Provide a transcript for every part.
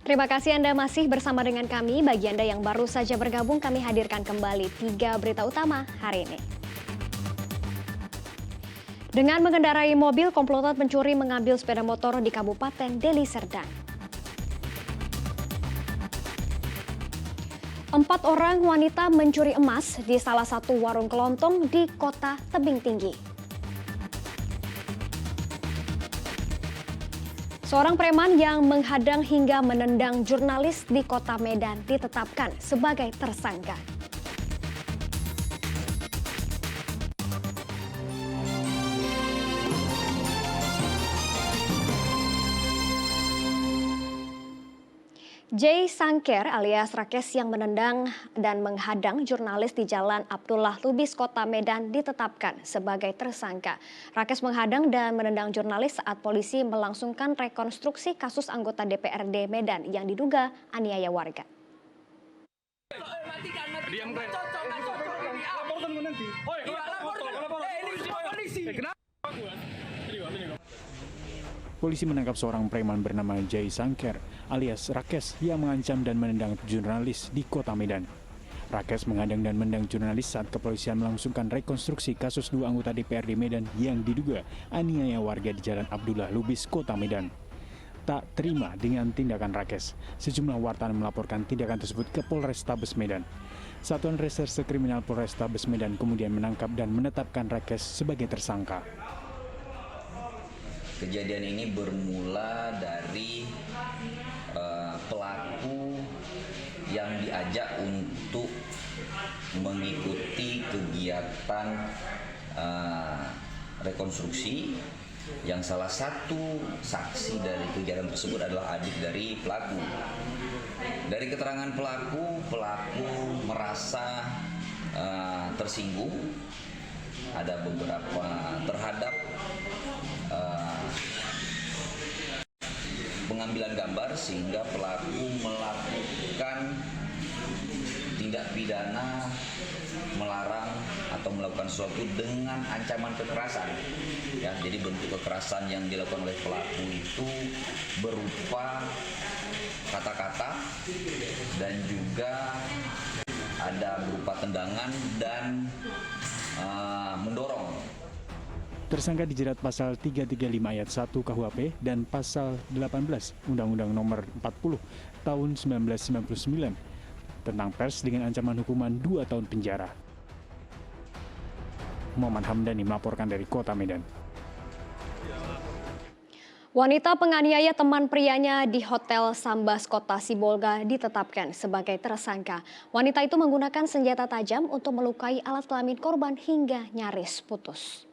Terima kasih Anda masih bersama dengan kami. Bagi Anda yang baru saja bergabung, kami hadirkan kembali 3 berita utama hari ini. Dengan mengendarai mobil, komplotan pencuri mengambil sepeda motor di Kabupaten Deli Serdang. 4 orang wanita mencuri emas di salah satu warung kelontong di Kota Tebing Tinggi. Seorang preman yang menghadang hingga menendang jurnalis di Kota Medan ditetapkan sebagai tersangka. Jay Sangker alias Rakes yang menendang dan menghadang jurnalis di Jalan Abdullah Lubis, Kota Medan ditetapkan sebagai tersangka. Rakes menghadang dan menendang jurnalis saat polisi melangsungkan rekonstruksi kasus anggota DPRD Medan yang diduga aniaya warga. Polisi menangkap seorang preman bernama Jay Sangker alias Rakes yang mengancam dan menendang jurnalis di Kota Medan. Rakes menghadang dan menendang jurnalis saat kepolisian melangsungkan rekonstruksi kasus 2 anggota DPRD Medan yang diduga aniaya warga di Jalan Abdullah Lubis, Kota Medan. Tak terima dengan tindakan Rakes, sejumlah wartawan melaporkan tindakan tersebut ke Polrestabes Medan. Satuan Reserse Kriminal Polrestabes Medan kemudian menangkap dan menetapkan Rakes sebagai tersangka. Kejadian ini bermula dari pelaku yang diajak untuk mengikuti kegiatan rekonstruksi yang salah satu saksi dari kegiatan tersebut adalah adik dari pelaku. Dari keterangan pelaku merasa tersinggung, ada beberapa terhadap pengambilan gambar sehingga pelaku melakukan tindak pidana melarang atau melakukan sesuatu dengan ancaman kekerasan. Ya, jadi bentuk kekerasan yang dilakukan oleh pelaku itu berupa kata-kata dan juga ada berupa tendangan dan mendorong. Tersangka dijerat pasal 335 ayat 1 KUHP dan pasal 18 Undang-Undang Nomor 40 Tahun 1999 tentang pers dengan ancaman hukuman 2 tahun penjara. Muhammad Hamdani melaporkan dari Kota Medan. Wanita penganiaya teman prianya di Hotel Sambas Kota Sibolga ditetapkan sebagai tersangka. Wanita itu menggunakan senjata tajam untuk melukai alat kelamin korban hingga nyaris putus.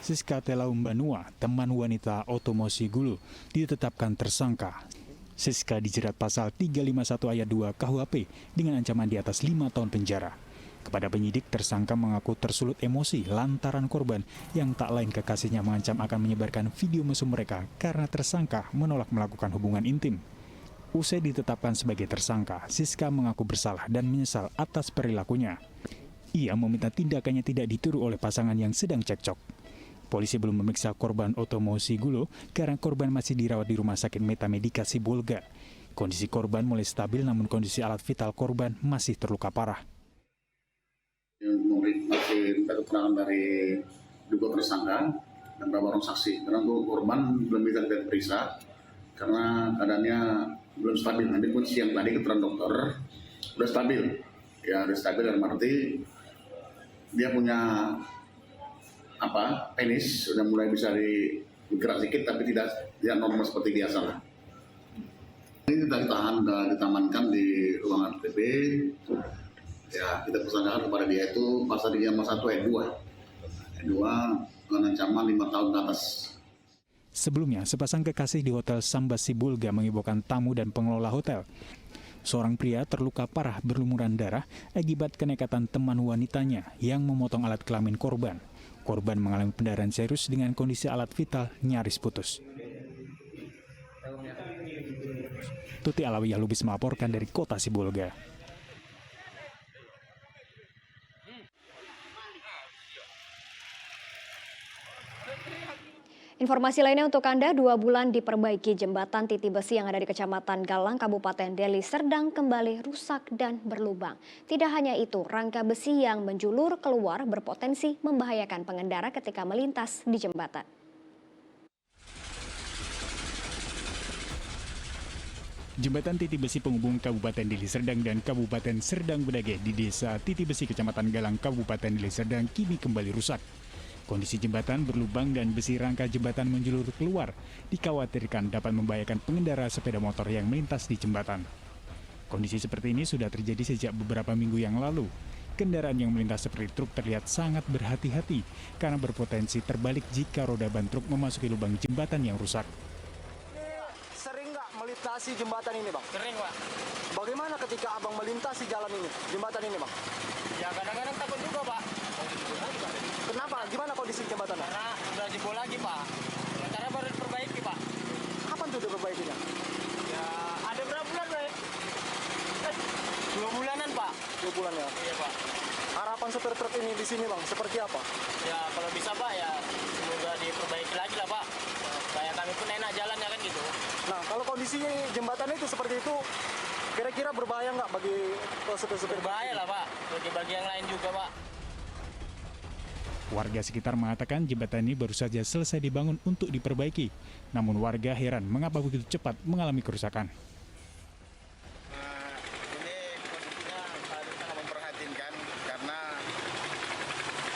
Siska Telaumbanua, teman wanita Otomosi Gulu, ditetapkan tersangka. Siska dijerat pasal 351 ayat 2 KUHP dengan ancaman di atas 5 tahun penjara. Kepada penyidik, tersangka mengaku tersulut emosi lantaran korban yang tak lain kekasihnya mengancam akan menyebarkan video mesum mereka karena tersangka menolak melakukan hubungan intim. Usai ditetapkan sebagai tersangka, Siska mengaku bersalah dan menyesal atas perilakunya. Ia meminta tindakannya tidak ditiru oleh pasangan yang sedang cekcok. Polisi belum memeriksa korban Otomosi Gulo karena korban masih dirawat di Rumah Sakit Metamedika Sibolga. Kondisi korban mulai stabil namun kondisi alat vital korban masih terluka parah. Masih minta keterangan dari dua tersangka dan beberapa orang saksi. Karena untuk korban belum bisa kita periksa karena keadaannya belum stabil. Nanti pun siang tadi keterangan dokter sudah stabil. Ya, sudah stabil dalam arti dia punya penis sudah mulai bisa digerak sedikit tapi tidak normal seperti biasa lah. Ini kita ditahan dan ditamankan di ruangan TP. Ya, kita persangkakan kepada dia itu pasal 351 ayat 2. Ayat 2 dengan ancaman 5 tahun ke atas. Sebelumnya, sepasang kekasih di Hotel Sambas Sibolga mengibohkan tamu dan pengelola hotel. Seorang pria terluka parah berlumuran darah akibat kenekatan teman wanitanya yang memotong alat kelamin korban. Korban mengalami pendarahan serius dengan kondisi alat vital nyaris putus. Tuti Alawiyah Lubis melaporkan dari Kota Sibolga. Informasi lainnya untuk Anda, 2 bulan diperbaiki jembatan Titi Besi yang ada di Kecamatan Galang, Kabupaten Deli Serdang kembali rusak dan berlubang. Tidak hanya itu, rangka besi yang menjulur keluar berpotensi membahayakan pengendara ketika melintas di jembatan. Jembatan Titi Besi penghubung Kabupaten Deli Serdang dan Kabupaten Serdang Bedage di Desa Titi Besi, Kecamatan Galang, Kabupaten Deli Serdang kini kembali rusak. Kondisi jembatan berlubang dan besi rangka jembatan menjulur keluar dikhawatirkan dapat membahayakan pengendara sepeda motor yang melintas di jembatan. Kondisi seperti ini sudah terjadi sejak beberapa minggu yang lalu. Kendaraan yang melintas seperti truk terlihat sangat berhati-hati karena berpotensi terbalik jika roda ban truk memasuki lubang jembatan yang rusak. Sering nggak melintasi jembatan ini, Bang? Sering, Pak. Bagaimana ketika Abang melintasi jalan ini, jembatan ini, Bang? Ya kadang-kadang takut juga, Pak. Kenapa? Gimana kondisi jembatan? Karena udah jebol lagi, Pak. Sementara baru diperbaiki, Pak. Kapan tuh diperbaikinya? Ya ada berapa bulan, Pak? 2 bulanan, Pak. 2 bulan ya. Iya, Pak. Harapan supir truk ini di sini, Bang, seperti apa? Ya kalau bisa, Pak, ya semoga diperbaiki lagi lah, Pak. Supaya kami pun enak jalan ya kan gitu. Nah, kalau kondisi jembatan itu seperti itu, kira-kira berbahaya nggak bagi supir-supir? Berbahaya lah, Pak. Bagi yang lain juga, Pak. Warga sekitar mengatakan jembatan ini baru saja selesai dibangun untuk diperbaiki. Namun warga heran mengapa begitu cepat mengalami kerusakan. Ini kondisinya harus sangat memprihatinkan karena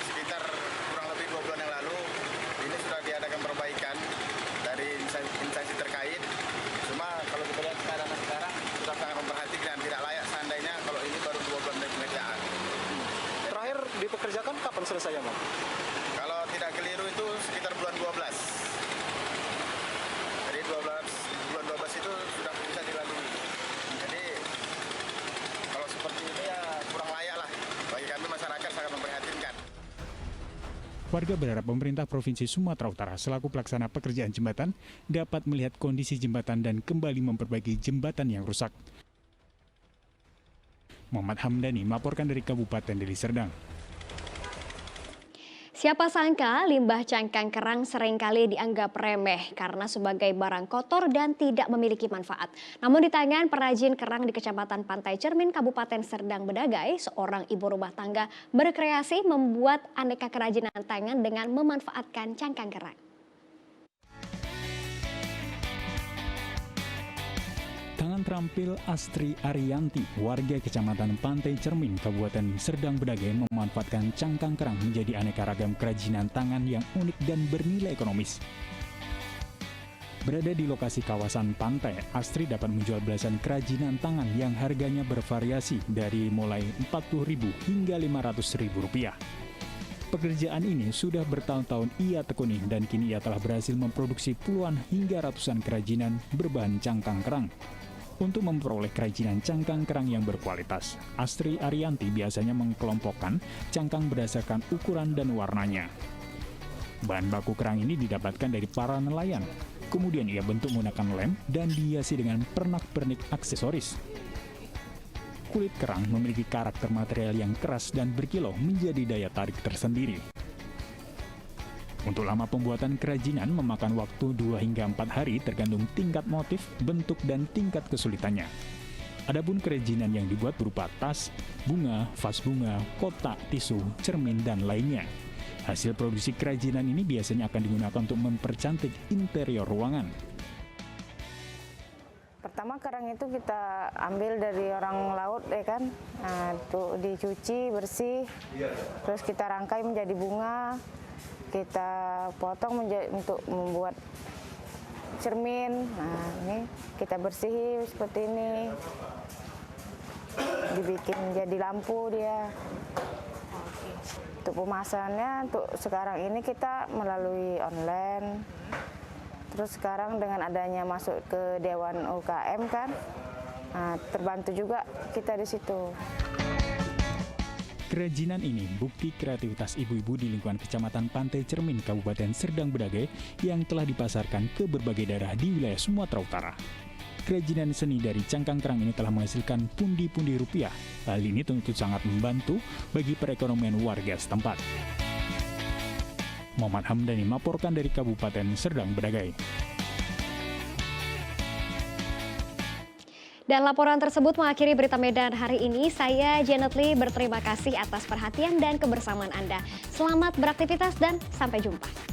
sekitar kurang lebih 2 bulan yang lalu ini sudah diadakan perbaikan dari instansi terkait. Cuma kalau kita lihat sekarang sudah sangat memperhatikan, tidak layak seandainya kalau ini baru 2 bulan dari pengerjaan. Terakhir dipekerjakan kapan selesainya, Bang? Kalau tidak keliru itu sekitar bulan 12. Jadi bulan 12 itu sudah bisa dilalui. Jadi kalau seperti ini ya kurang layak lah. Bagi kami masyarakat sangat memprihatinkan. Warga berharap pemerintah Provinsi Sumatera Utara selaku pelaksana pekerjaan jembatan dapat melihat kondisi jembatan dan kembali memperbaiki jembatan yang rusak. Muhammad Hamdani melaporkan dari Kabupaten Deli Serdang. Siapa sangka limbah cangkang kerang seringkali dianggap remeh karena sebagai barang kotor dan tidak memiliki manfaat. Namun di tangan perajin kerang di Kecamatan Pantai Cermin, Kabupaten Serdang Bedagai, seorang ibu rumah tangga berkreasi membuat aneka kerajinan tangan dengan memanfaatkan cangkang kerang. Tangan terampil Astri Ariyanti, warga Kecamatan Pantai Cermin, Kabupaten Serdang Bedagai memanfaatkan cangkang kerang menjadi aneka ragam kerajinan tangan yang unik dan bernilai ekonomis. Berada di lokasi kawasan pantai, Astri dapat menjual belasan kerajinan tangan yang harganya bervariasi dari mulai Rp40.000 hingga Rp500.000. Pekerjaan ini sudah bertahun-tahun ia tekuni dan kini ia telah berhasil memproduksi puluhan hingga ratusan kerajinan berbahan cangkang kerang. Untuk memperoleh kerajinan cangkang kerang yang berkualitas, Astri Ariyanti biasanya mengkelompokkan cangkang berdasarkan ukuran dan warnanya. Bahan baku kerang ini didapatkan dari para nelayan. Kemudian ia bentuk menggunakan lem dan dihiasi dengan pernak-pernik aksesoris. Kulit kerang memiliki karakter material yang keras dan berkilau menjadi daya tarik tersendiri. Untuk lama pembuatan kerajinan memakan waktu 2 hingga 4 hari tergantung tingkat motif, bentuk, dan tingkat kesulitannya. Adapun kerajinan yang dibuat berupa tas, bunga, vas bunga, kotak, tisu, cermin, dan lainnya. Hasil produksi kerajinan ini biasanya akan digunakan untuk mempercantik interior ruangan. Pertama kerang itu kita ambil dari orang laut ya kan, nah, itu dicuci bersih, terus kita rangkai menjadi bunga, kita potong untuk membuat cermin. Nah ini kita bersihi seperti ini, dibikin jadi lampu dia. Untuk pemasarannya untuk sekarang ini kita melalui online. Terus sekarang dengan adanya masuk ke Dewan UKM kan, nah, terbantu juga kita di situ. Kerajinan ini bukti kreativitas ibu-ibu di lingkungan Kecamatan Pantai Cermin, Kabupaten Serdang Bedagai yang telah dipasarkan ke berbagai daerah di wilayah Sumatera Utara. Kerajinan seni dari cangkang kerang ini telah menghasilkan pundi-pundi rupiah. Hal ini tentu sangat membantu bagi perekonomian warga setempat. Muhammad Hamdani melaporkan dari Kabupaten Serdang Bedagai. Dan laporan tersebut mengakhiri berita Medan hari ini. Saya Janet Lee berterima kasih atas perhatian dan kebersamaan Anda. Selamat beraktivitas dan sampai jumpa.